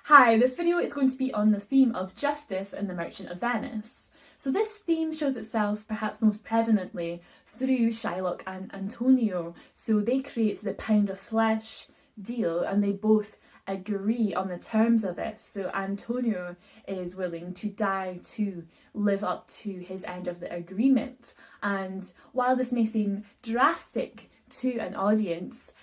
Hi, this video is going to be on the theme of justice in The Merchant of Venice. So this theme shows itself perhaps most prevalently through Shylock and Antonio. So they create the pound of flesh deal and they both agree on the terms of this. So Antonio is willing to die to live up to his end of the agreement. And while this may seem drastic to an audience,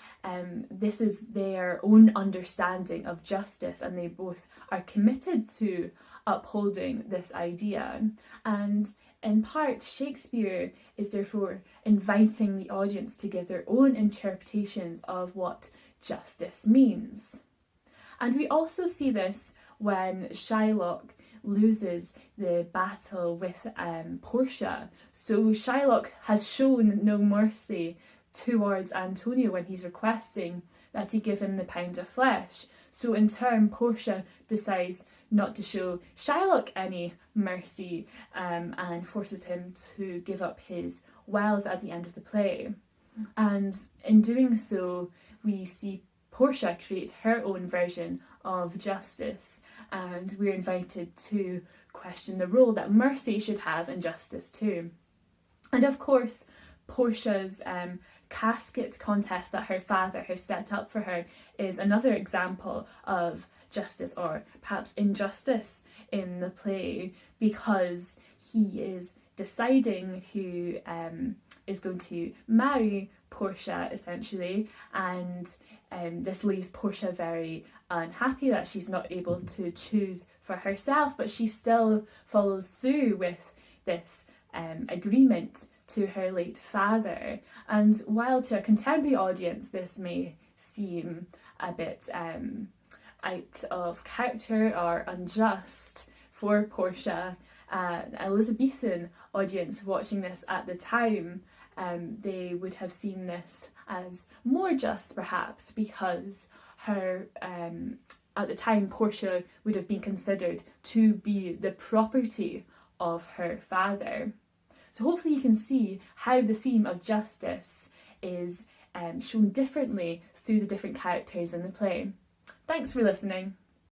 this is their own understanding of justice, and they both are committed to upholding this idea. And in part, Shakespeare is therefore inviting the audience to give their own interpretations of what justice means. And we also see this when Shylock loses the battle with Portia. So Shylock has shown no mercy towards Antonio when he's requesting that he give him the pound of flesh. So in turn, Portia decides not to show Shylock any mercy and forces him to give up his wealth at the end of the play. And in doing so, we see Portia create her own version of justice, and we're invited to question the role that mercy should have in justice too. And of course, Portia's casket contest that her father has set up for her is another example of justice, or perhaps injustice, in the play, because he is deciding who is going to marry Portia, essentially, and this leaves Portia very unhappy that she's not able to choose for herself, but she still follows through with this agreement to her late father. And while to a contemporary audience this may seem a bit out of character or unjust for Portia, an Elizabethan audience watching this at the time, they would have seen this as more just, perhaps, because her at the time Portia would have been considered to be the property of her father. So hopefully you can see how the theme of justice is shown differently through the different characters in the play. Thanks for listening.